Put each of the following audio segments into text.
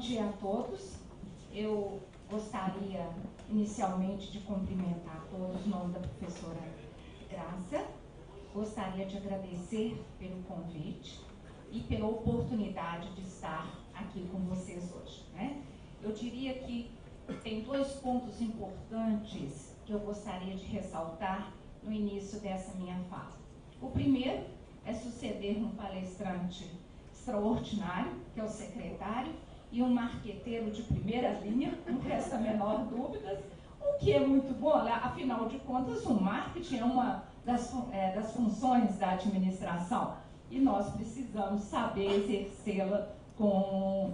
dia a todos. Eu gostaria inicialmente de cumprimentar a todos, em nome da professora Graça. Gostaria de agradecer pelo convite e pela oportunidade de estar aqui com vocês hoje, né? Eu diria que tem dois pontos importantes que eu gostaria de ressaltar no início dessa minha fala. O primeiro é suceder um palestrante extraordinário, que é o secretário, e um marqueteiro de primeira linha, não resta a menor dúvida, o que é muito bom, afinal de contas, o marketing é uma das funções da administração e nós precisamos saber exercê-la com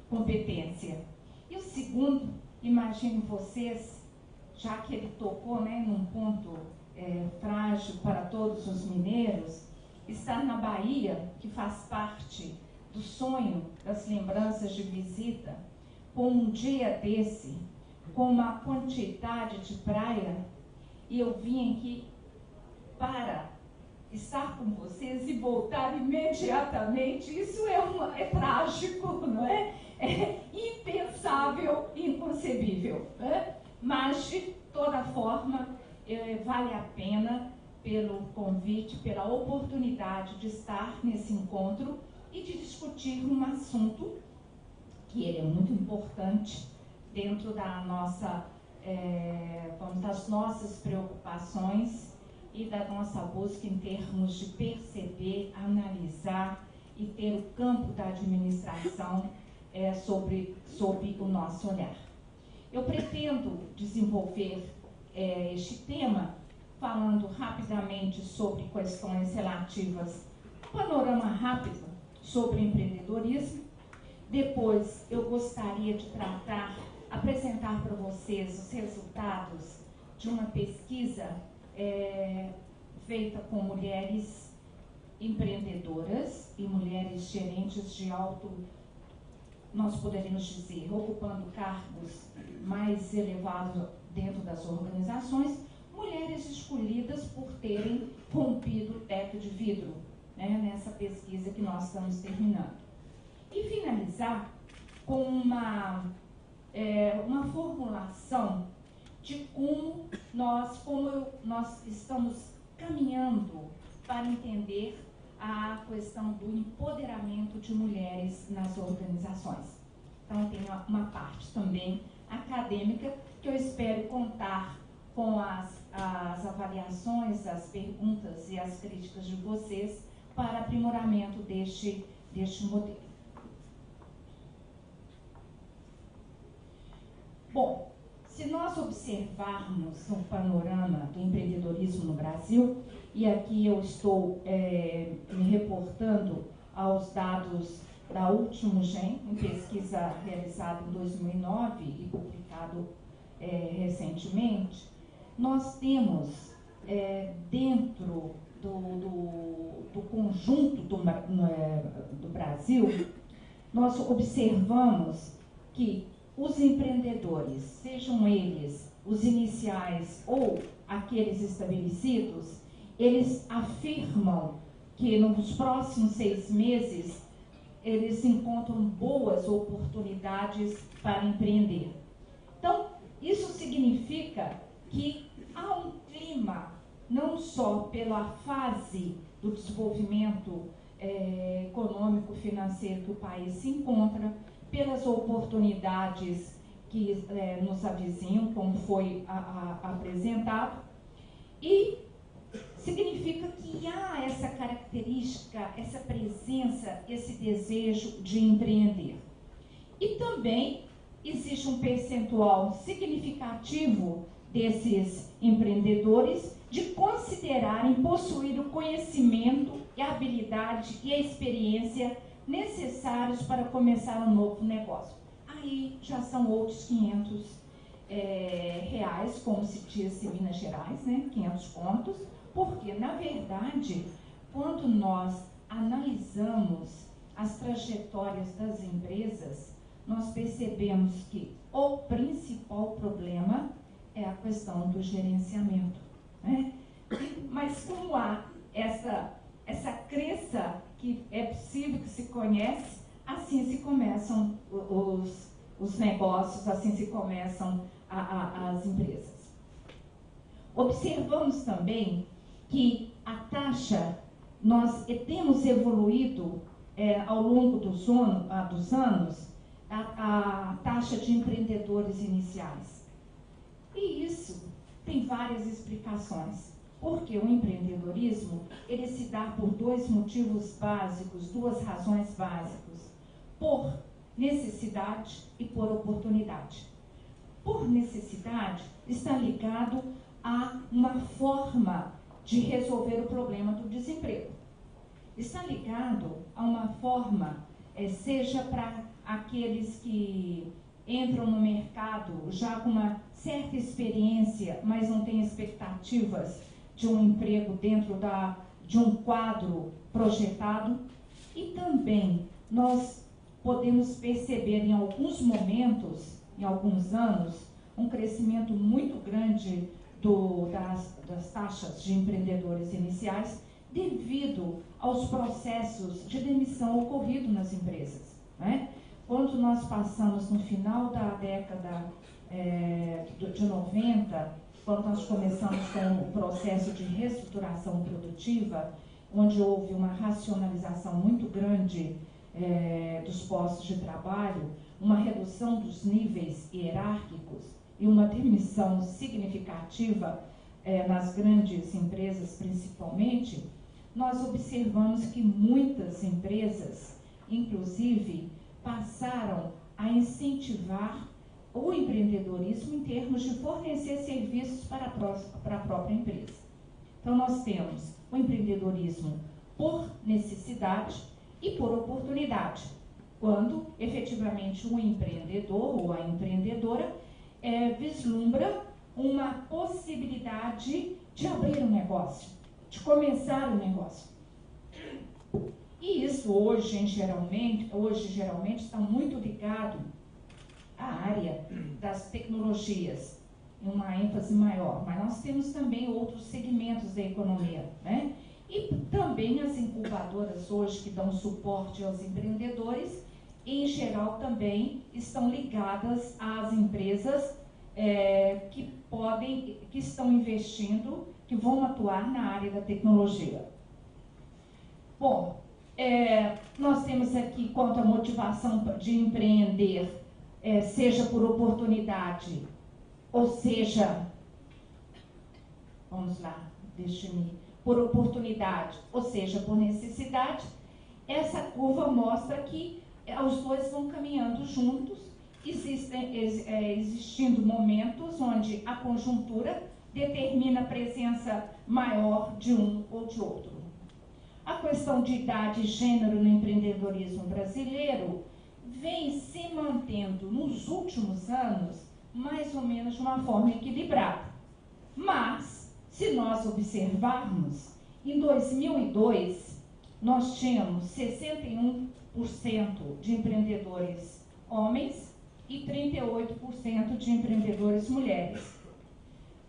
competência. E o segundo, imaginem vocês, já que ele tocou, né, num ponto frágil para todos os mineiros, estar na Bahia, que faz parte do sonho, das lembranças de visita, com um dia desse, com uma quantidade de praia, e eu vim aqui para estar com vocês e voltar imediatamente. Isso é trágico, não é? É impensável, inconcebível, né? Mas, de toda forma, vale a pena pelo convite, pela oportunidade de estar nesse encontro e de discutir um assunto que ele é muito importante dentro da nossa, das nossas preocupações e da nossa busca em termos de perceber, analisar e ter o campo da administração sob o nosso olhar. Eu pretendo desenvolver este tema falando rapidamente sobre questões relativas, um panorama rápido sobre empreendedorismo. Depois eu gostaria de apresentar para vocês os resultados de uma pesquisa feita com mulheres empreendedoras e mulheres gerentes de alto, nós poderíamos dizer, ocupando cargos mais elevados dentro das organizações, mulheres escolhidas por terem rompido o teto de vidro, né, nessa pesquisa que nós estamos terminando. E finalizar com uma formulação de como nós estamos caminhando para entender a questão do empoderamento de mulheres nas organizações. Então, tem uma parte também acadêmica que eu espero contar com as avaliações, as perguntas e as críticas de vocês para aprimoramento deste modelo. Bom, se nós observarmos o panorama do empreendedorismo no Brasil, e aqui eu estou me reportando aos dados da Último Gen, em pesquisa realizada em 2009 e publicado recentemente, nós temos dentro do conjunto do Brasil, nós observamos que os empreendedores, sejam eles os iniciais ou aqueles estabelecidos, eles afirmam que nos próximos 6 meses eles encontram boas oportunidades para empreender. Então, isso significa que há um clima, não só pela fase do desenvolvimento econômico, financeiro que o país se encontra, pelas oportunidades que nos avizinham, como foi apresentado, e significa que há essa característica, essa presença, esse desejo de empreender. E também existe um percentual significativo desses empreendedores de considerarem possuir o conhecimento, e a habilidade e a experiência necessários para começar um novo negócio. Aí já são outros 500 reais, como se diz em Minas Gerais, né? 500 contos, porque, na verdade, quando nós analisamos as trajetórias das empresas, nós percebemos que o principal problema é a questão do gerenciamento, né? Mas como há essa crença que é possível, que se conhece, as assim se começam os negócios, assim se começam as empresas. Observamos também que a taxa, nós temos evoluído ao longo dos anos, a taxa de empreendedores iniciais. E isso tem várias explicações. Porque o empreendedorismo, ele se dá por dois motivos básicos, duas razões básicas. Por necessidade e por oportunidade. Por necessidade, está ligado a uma forma de resolver o problema do desemprego. Está ligado a uma forma, seja para aqueles que entram no mercado já com uma certa experiência, mas não têm expectativas de um emprego dentro de um quadro projetado. E também nós podemos perceber em alguns momentos, em alguns anos, um crescimento muito grande das taxas de empreendedores iniciais devido aos processos de demissão ocorridos nas empresas, né? Quando nós passamos no final da década de 90, quando nós começamos com o processo de reestruturação produtiva, onde houve uma racionalização muito grande dos postos de trabalho, uma redução dos níveis hierárquicos e uma diminuição significativa nas grandes empresas principalmente, nós observamos que muitas empresas, inclusive, passaram a incentivar o empreendedorismo em termos de fornecer serviços para a própria empresa. Então, nós temos o empreendedorismo por necessidade e por oportunidade, quando efetivamente o empreendedor ou a empreendedora vislumbra uma possibilidade de abrir um negócio, de começar um negócio. E isso hoje geralmente está muito ligado à área das tecnologias, em uma ênfase maior, mas nós temos também outros segmentos da economia, né? E também as incubadoras hoje que dão suporte aos empreendedores, em geral também estão ligadas às empresas que estão investindo, que vão atuar na área da tecnologia. Bom, nós temos aqui quanto à motivação de empreender, seja por oportunidade, ou seja, vamos lá, por oportunidade, ou seja, por necessidade, essa curva mostra que os dois vão caminhando juntos, existindo momentos onde a conjuntura determina a presença maior de um ou de outro. A questão de idade e gênero no empreendedorismo brasileiro vem se mantendo nos últimos anos mais ou menos de uma forma equilibrada. Mas, se nós observarmos, em 2002, nós tínhamos 61% de empreendedores homens e 38% de empreendedores mulheres.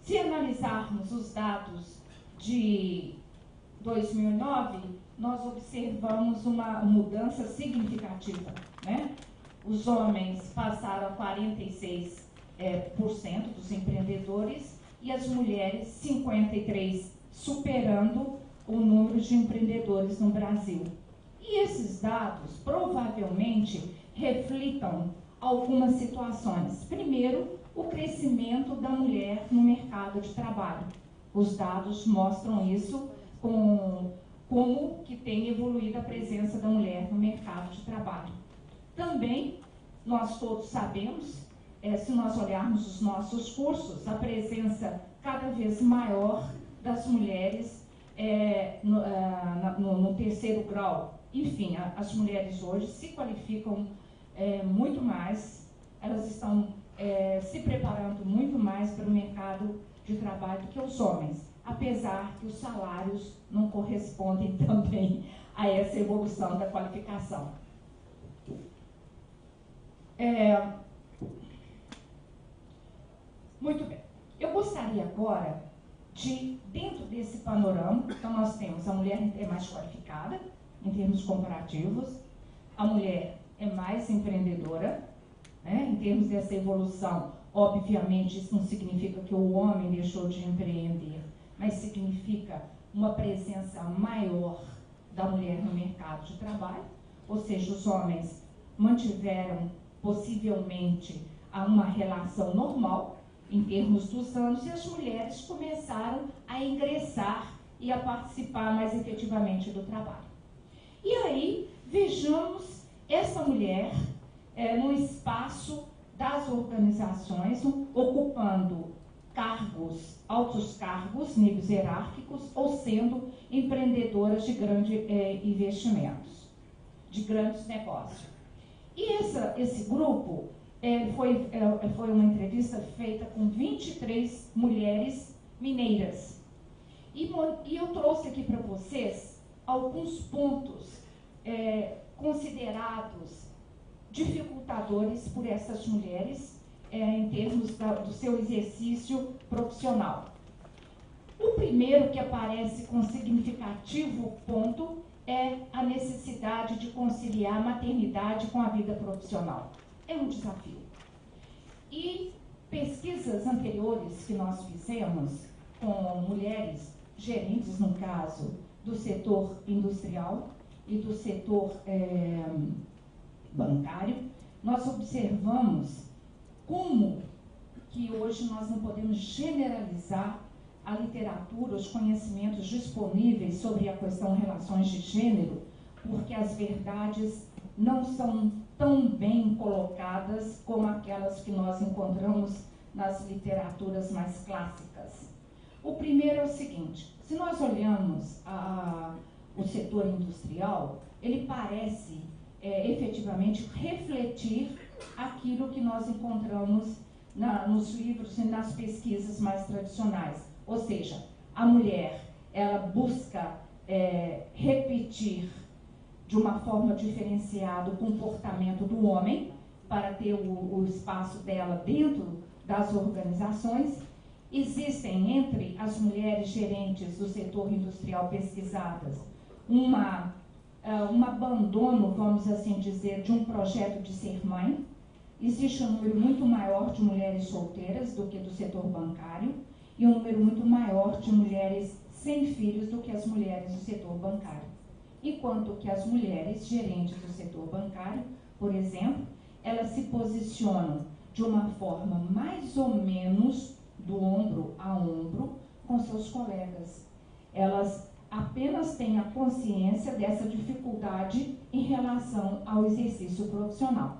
Se analisarmos os dados de 2009, nós observamos uma mudança significativa, né? Os homens passaram a 46% dos empreendedores e as mulheres 53%, superando o número de empreendedores no Brasil. E esses dados provavelmente reflitam algumas situações. Primeiro, o crescimento da mulher no mercado de trabalho. Os dados mostram isso, como que tem evoluído a presença da mulher no mercado de trabalho. Também, nós todos sabemos, se nós olharmos os nossos cursos, a presença cada vez maior das mulheres no terceiro grau. Enfim, as mulheres hoje se qualificam muito mais, elas estão se preparando muito mais para o mercado de trabalho do que os homens, apesar que os salários não correspondem também a essa evolução da qualificação. Muito bem. Eu gostaria agora de, dentro desse panorama, então nós temos a mulher mais qualificada, em termos comparativos, a mulher é mais empreendedora, né? Em termos dessa evolução, obviamente isso não significa que o homem deixou de empreender, mas significa uma presença maior da mulher no mercado de trabalho, ou seja, os homens mantiveram possivelmente uma relação normal em termos dos anos e as mulheres começaram a ingressar e a participar mais efetivamente do trabalho. E aí, vejamos essa mulher no espaço das organizações, ocupando cargos, altos cargos, níveis hierárquicos, ou sendo empreendedoras de grandes investimentos, de grandes negócios. E esse grupo foi uma entrevista feita com 23 mulheres mineiras. E eu trouxe aqui para vocês alguns pontos considerados dificultadores por essas mulheres em termos do seu exercício profissional. O primeiro que aparece com significativo ponto é a necessidade de conciliar a maternidade com a vida profissional. É um desafio. E pesquisas anteriores que nós fizemos com mulheres gerentes, no caso, do setor industrial e do setor bancário, nós observamos como que hoje nós não podemos generalizar a literatura, os conhecimentos disponíveis sobre a questão relações de gênero, porque as verdades não são tão bem colocadas como aquelas que nós encontramos nas literaturas mais clássicas. O primeiro é o seguinte: se nós olhamos o setor industrial, ele parece efetivamente refletir aquilo que nós encontramos nos livros e nas pesquisas mais tradicionais. Ou seja, a mulher, ela busca repetir de uma forma diferenciada o comportamento do homem para ter o espaço dela dentro das organizações. Existem entre as mulheres gerentes do setor industrial pesquisadas um abandono, vamos assim dizer, de um projeto de ser mãe. Existe um número muito maior de mulheres solteiras do que do setor bancário e um número muito maior de mulheres sem filhos do que as mulheres do setor bancário. Enquanto que as mulheres gerentes do setor bancário, por exemplo, elas se posicionam de uma forma mais ou menos do ombro a ombro com seus colegas. Elas apenas têm a consciência dessa dificuldade em relação ao exercício profissional.